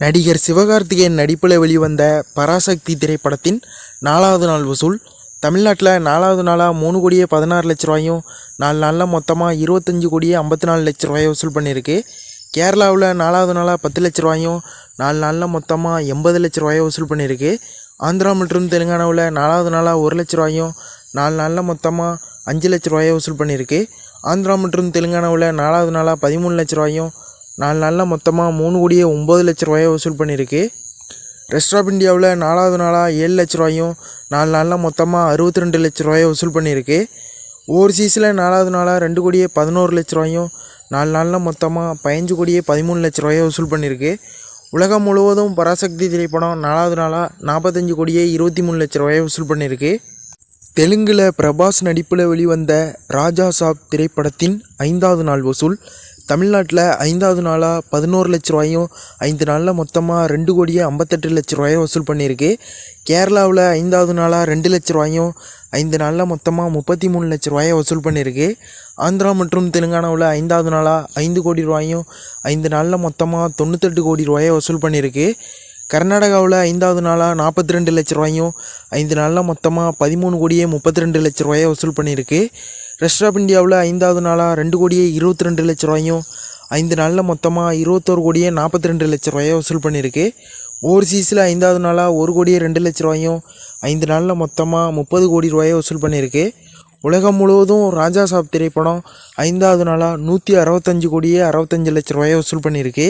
நடிகர் சிவகார்த்திகேயன் நடிப்பில் வெளிவந்த பராசக்தி திரைப்படத்தின் 4வது நாள் வசூல் தமிழ்நாட்டில் 4வது நாளாக 3,16,00,000 ரூபாயும் 4 நாளில் மொத்தமாக 25,54,00,000 ரூபாயை வசூல் பண்ணியிருக்கு. கேரளாவில் 4வது நாளாக 10 லட்ச ரூபாயும் 4 நாளில் மொத்தமாக 80 லட்ச ரூபாயை வசூல் பண்ணியிருக்கு. ஆந்திரா மற்றும் தெலுங்கானாவில் 4வது நாளாக 1 லட்ச ரூபாயும் 4 நாளில் மொத்தமாக 5 லட்ச ரூபாயை வசூல் பண்ணியிருக்கு. ஆந்திரா மற்றும் தெலுங்கானாவில் 4வது நாளாக 13 லட்ச ரூபாயும் 4 நாளில் மொத்தமாக 3,09,00,000 ரூபாயை வசூல் பண்ணியிருக்கு. ரெஸ்ட் ஆஃப் இந்தியாவில் 4வது நாளாக 7 லட்ச ரூபாயும் 4 நாளில் மொத்தமாக 62 லட்ச ரூபாயை வசூல் பண்ணியிருக்கு. ஓவர்சீஸில் 4வது நாளாக 2,11,00,000 ரூபாயும் 4 நாளில் மொத்தமாக 15,13,00,000 ரூபாயை வசூல் பண்ணியிருக்கு. உலகம் முழுவதும் பராசக்தி திரைப்படம் 4வது நாளாக 45,23,00,000 ரூபாயை வசூல் பண்ணியிருக்கு. தெலுங்கில் பிரபாஸ் நடிப்பில் வெளிவந்த ராஜா சாப் திரைப்படத்தின் 5வது நாள் வசூல் தமிழ்நாட்டில் 5வது நாளாக 11 லட்ச ரூபாயும் 5 நாளில் மொத்தமாக 2,58,00,000 ரூபாயை வசூல் பண்ணியிருக்கு. கேரளாவில் 5வது நாளாக 2 லட்ச ரூபாயும் 5 நாளில் மொத்தமாக 33 லட்ச ரூபாயை வசூல் பண்ணியிருக்கு. ஆந்திரா மற்றும் தெலுங்கானாவில் 5வது நாளாக 5 கோடி ரூபாயும் 5 நாளில் மொத்தமாக 98 கோடி ரூபாயை வசூல் பண்ணியிருக்கு. கர்நாடகாவில் 5வது நாளாக 42 லட்ச ரூபாயும் 5 நாளில் மொத்தமாக 13,32,00,000 ரூபாயை வசூல் பண்ணியிருக்கு. ரெஸ்ட் ஆஃப் இந்தியாவில் 5வது நாளாக 2,22,00,000 ரூபாயும் 5 நாளில் மொத்தமாக 21,42,00,000 ரூபாயை வசூல் பண்ணியிருக்கு. ஓவர்சீஸில் 5வது நாளாக 1,02,00,000 ரூபாயும் 5 நாளில் மொத்தமாக 30 கோடி ரூபாயை வசூல் பண்ணியிருக்கு. உலகம் முழுவதும் ராஜா சாப் திரைப்படம் 5வது நாளாக 165,65,00,000 ரூபாயை வசூல் பண்ணியிருக்கு.